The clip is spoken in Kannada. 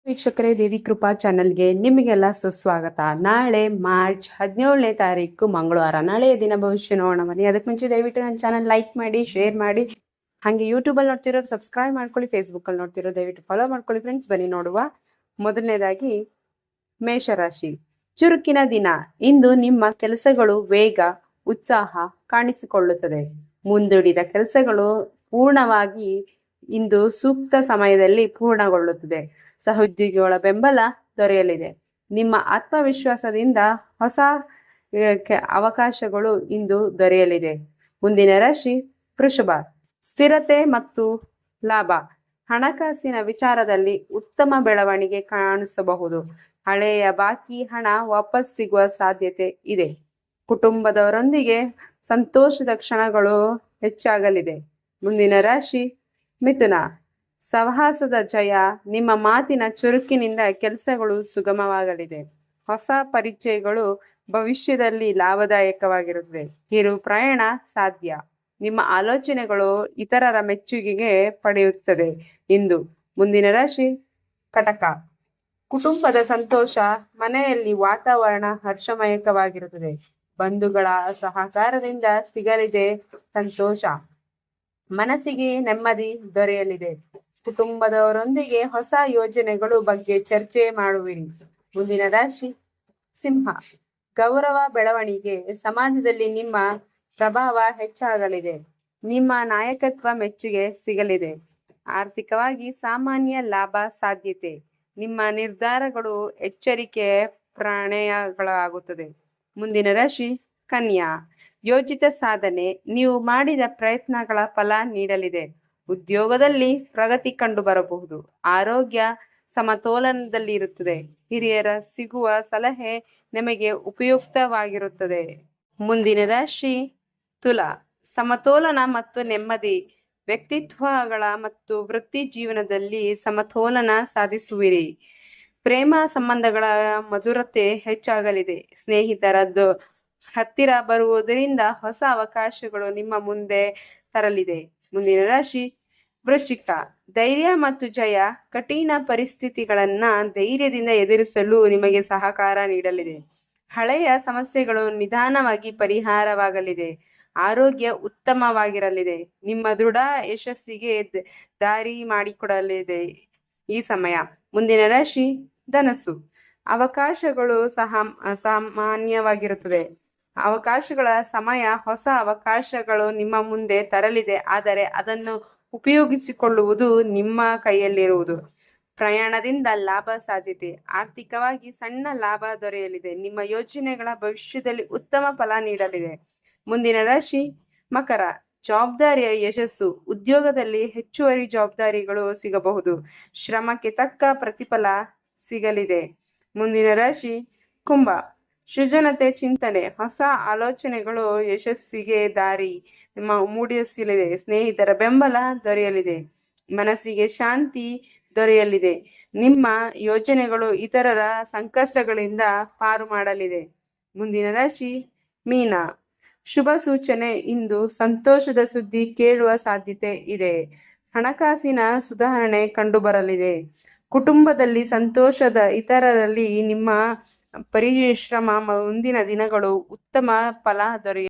ವೀಕ್ಷಕರೇ, ದೇವಿ ಕೃಪಾ ಚಾನಲ್ಗೆ ನಿಮಗೆಲ್ಲ ಸುಸ್ವಾಗತ. ನಾಳೆ ಮಾರ್ಚ್ 17ನೇ ತಾರೀಕು ಮಂಗಳವಾರ. ನಾಳೆಯ ದಿನ ಭವಿಷ್ಯ ನೋಡೋಣ ಬನ್ನಿ. ಅದಕ್ಕೆ ಮುಂಚೆ ದಯವಿಟ್ಟು ನನ್ನ ಚಾನಲ್ ಲೈಕ್ ಮಾಡಿ, ಶೇರ್ ಮಾಡಿ, ಹಾಗೆ ಯೂಟ್ಯೂಬಲ್ಲಿ ನೋಡ್ತಿರೋರು ಸಬ್ಸ್ಕ್ರೈಬ್ ಮಾಡ್ಕೊಳ್ಳಿ, ಫೇಸ್ಬುಕ್ಕಲ್ಲಿ ನೋಡ್ತಿರೋ ದಯವಿಟ್ಟು ಫಾಲೋ ಮಾಡ್ಕೊಳ್ಳಿ ಫ್ರೆಂಡ್ಸ್. ಬನ್ನಿ ನೋಡುವ. ಮೊದಲನೇದಾಗಿ ಮೇಷರಾಶಿ. ಚುರುಕಿನ ದಿನ. ಇಂದು ನಿಮ್ಮ ಕೆಲಸಗಳು ವೇಗ, ಉತ್ಸಾಹ ಕಾಣಿಸಿಕೊಳ್ಳುತ್ತದೆ. ಮುಂದೂಡಿದ ಕೆಲಸಗಳು ಪೂರ್ಣವಾಗಿ ಇಂದು ಸೂಕ್ತ ಸಮಯದಲ್ಲಿ ಪೂರ್ಣಗೊಳ್ಳುತ್ತದೆ. ಸಹೋದ್ಯೋಗಿಗಳ ಬೆಂಬಲ ದೊರೆಯಲಿದೆ. ನಿಮ್ಮ ಆತ್ಮವಿಶ್ವಾಸದಿಂದ ಹೊಸ ಅವಕಾಶಗಳು ಇಂದು ದೊರೆಯಲಿದೆ. ಮುಂದಿನ ರಾಶಿ ವೃಷಭ. ಸ್ಥಿರತೆ ಮತ್ತು ಲಾಭ. ಹಣಕಾಸಿನ ವಿಚಾರದಲ್ಲಿ ಉತ್ತಮ ಬೆಳವಣಿಗೆ ಕಾಣಿಸಬಹುದು. ಹಳೆಯ ಬಾಕಿ ಹಣ ವಾಪಸ್ ಸಿಗುವ ಸಾಧ್ಯತೆ ಇದೆ. ಕುಟುಂಬದವರೊಂದಿಗೆ ಸಂತೋಷದ ಕ್ಷಣಗಳು ಹೆಚ್ಚಾಗಲಿದೆ. ಮುಂದಿನ ರಾಶಿ ಮಿಥುನ. ಸಾಹಸದ ಜಯ. ನಿಮ್ಮ ಮಾತಿನ ಚುರುಕಿನಿಂದ ಕೆಲಸಗಳು ಸುಗಮವಾಗಲಿದೆ. ಹೊಸ ಪರಿಚಯಗಳು ಭವಿಷ್ಯದಲ್ಲಿ ಲಾಭದಾಯಕವಾಗಿರುತ್ತದೆ. ಕಿರು ಪ್ರಯಾಣ ಸಾಧ್ಯ. ನಿಮ್ಮ ಆಲೋಚನೆಗಳು ಇತರರ ಮೆಚ್ಚುಗೆಗೆ ಪಡೆಯುತ್ತದೆ ಇಂದು. ಮುಂದಿನ ರಾಶಿ ಕಟಕ. ಕುಟುಂಬದ ಸಂತೋಷ. ಮನೆಯಲ್ಲಿ ವಾತಾವರಣ ಹರ್ಷಮಯಕವಾಗಿರುತ್ತದೆ. ಬಂಧುಗಳ ಸಹಕಾರದಿಂದ ಸಿಗಲಿದೆ ಸಂತೋಷ. ಮನಸ್ಸಿಗೆ ನೆಮ್ಮದಿ ದೊರೆಯಲಿದೆ. ಕುಟುಂಬದವರೊಂದಿಗೆ ಹೊಸ ಯೋಜನೆಗಳು ಬಗ್ಗೆ ಚರ್ಚೆ ಮಾಡುವಿರಿ. ಮುಂದಿನ ರಾಶಿ ಸಿಂಹ. ಗೌರವ ಬೆಳವಣಿಗೆ. ಸಮಾಜದಲ್ಲಿ ನಿಮ್ಮ ಪ್ರಭಾವ ಹೆಚ್ಚಾಗಲಿದೆ. ನಿಮ್ಮ ನಾಯಕತ್ವ ಮೆಚ್ಚುಗೆ ಸಿಗಲಿದೆ. ಆರ್ಥಿಕವಾಗಿ ಸಾಮಾನ್ಯ ಲಾಭ ಸಾಧ್ಯತೆ. ನಿಮ್ಮ ನಿರ್ಧಾರಗಳು ಎಚ್ಚರಿಕೆ ಪ್ರಾಣಗಳಾಗುತ್ತದೆ. ಮುಂದಿನ ರಾಶಿ ಕನ್ಯಾ. ಯೋಜಿತ ಸಾಧನೆ. ನೀವು ಮಾಡಿದ ಪ್ರಯತ್ನಗಳ ಫಲ ನೀಡಲಿದೆ. ಉದ್ಯೋಗದಲ್ಲಿ ಪ್ರಗತಿ ಕಂಡು ಬರಬಹುದು. ಆರೋಗ್ಯ ಸಮತೋಲನದಲ್ಲಿರುತ್ತದೆ. ಹಿರಿಯರ ಸಿಗುವ ಸಲಹೆ ನಿಮಗೆ ಉಪಯುಕ್ತವಾಗಿರುತ್ತದೆ. ಮುಂದಿನ ರಾಶಿ ತುಲಾ. ಸಮತೋಲನ ಮತ್ತು ನೆಮ್ಮದಿ. ವ್ಯಕ್ತಿತ್ವಗಳ ಮತ್ತು ವೃತ್ತಿ ಜೀವನದಲ್ಲಿ ಸಮತೋಲನ ಸಾಧಿಸುವಿರಿ. ಪ್ರೇಮ ಸಂಬಂಧಗಳ ಮಧುರತೆ ಹೆಚ್ಚಾಗಲಿದೆ. ಸ್ನೇಹಿತರದ್ದು ಹತ್ತಿರ ಬರುವುದರಿಂದ ಹೊಸ ಅವಕಾಶಗಳು ನಿಮ್ಮ ಮುಂದೆ ತರಲಿದೆ. ಮುಂದಿನ ರಾಶಿ ವೃಶ್ಚಿಕ. ಧೈರ್ಯ ಮತ್ತು ಜಯ. ಕಠಿಣ ಪರಿಸ್ಥಿತಿಗಳನ್ನ ಧೈರ್ಯದಿಂದ ಎದುರಿಸಲು ನಿಮಗೆ ಸಹಕಾರ ನೀಡಲಿದೆ. ಹಳೆಯ ಸಮಸ್ಯೆಗಳು ನಿಧಾನವಾಗಿ ಪರಿಹಾರವಾಗಲಿದೆ. ಆರೋಗ್ಯ ಉತ್ತಮವಾಗಿರಲಿದೆ. ನಿಮ್ಮ ದೃಢ ಯಶಸ್ಸಿಗೆ ದಾರಿ ಮಾಡಿಕೊಡಲಿದೆ ಈ ಸಮಯ. ಮುಂದಿನ ರಾಶಿ ಧನಸ್ಸು. ಅವಕಾಶಗಳು ಸಾಮಾನ್ಯವಾಗಿರುತ್ತದೆ. ಅವಕಾಶಗಳ ಸಮಯ. ಹೊಸ ಅವಕಾಶಗಳು ನಿಮ್ಮ ಮುಂದೆ ತರಲಿದೆ, ಆದರೆ ಅದನ್ನು ಉಪಯೋಗಿಸಿಕೊಳ್ಳುವುದು ನಿಮ್ಮ ಕೈಯಲ್ಲಿರುವುದು. ಪ್ರಯಾಣದಿಂದ ಲಾಭ ಸಾಧ್ಯತೆ. ಆರ್ಥಿಕವಾಗಿ ಸಣ್ಣ ಲಾಭ ದೊರೆಯಲಿದೆ. ನಿಮ್ಮ ಯೋಜನೆಗಳ ಭವಿಷ್ಯದಲ್ಲಿ ಉತ್ತಮ ಫಲ ನೀಡಲಿದೆ. ಮುಂದಿನ ರಾಶಿ ಮಕರ. ಜವಾಬ್ದಾರಿಯ ಯಶಸ್ಸು. ಉದ್ಯೋಗದಲ್ಲಿ ಹೆಚ್ಚುವರಿ ಜವಾಬ್ದಾರಿಗಳು ಸಿಗಬಹುದು. ಶ್ರಮಕ್ಕೆ ತಕ್ಕ ಪ್ರತಿಫಲ ಸಿಗಲಿದೆ. ಮುಂದಿನ ರಾಶಿ ಕುಂಭ. ಸೃಜನತೆ ಚಿಂತನೆ. ಹೊಸ ಆಲೋಚನೆಗಳು ಯಶಸ್ಸಿಗೆ ದಾರಿ ಮೂಡಿಸಲಿದೆ. ಸ್ನೇಹಿತರ ಬೆಂಬಲ ದೊರೆಯಲಿದೆ. ಮನಸ್ಸಿಗೆ ಶಾಂತಿ ದೊರೆಯಲಿದೆ. ನಿಮ್ಮ ಯೋಜನೆಗಳು ಇತರರ ಸಂಕಷ್ಟಗಳಿಂದ ಪಾರು ಮಾಡಲಿದೆ. ಮುಂದಿನ ರಾಶಿ ಮೀನ. ಶುಭ ಸೂಚನೆ. ಇಂದು ಸಂತೋಷದ ಸುದ್ದಿ ಕೇಳುವ ಸಾಧ್ಯತೆ ಇದೆ. ಹಣಕಾಸಿನ ಸುಧಾರಣೆ ಕಂಡುಬರಲಿದೆ. ಕುಟುಂಬದಲ್ಲಿ ಸಂತೋಷದ. ಇತರರಲ್ಲಿ ನಿಮ್ಮ ಪರಿಶ್ರಮ ಮುಂದಿನ ದಿನಗಳು ಉತ್ತಮ ಫಲ ದೊರೆಯ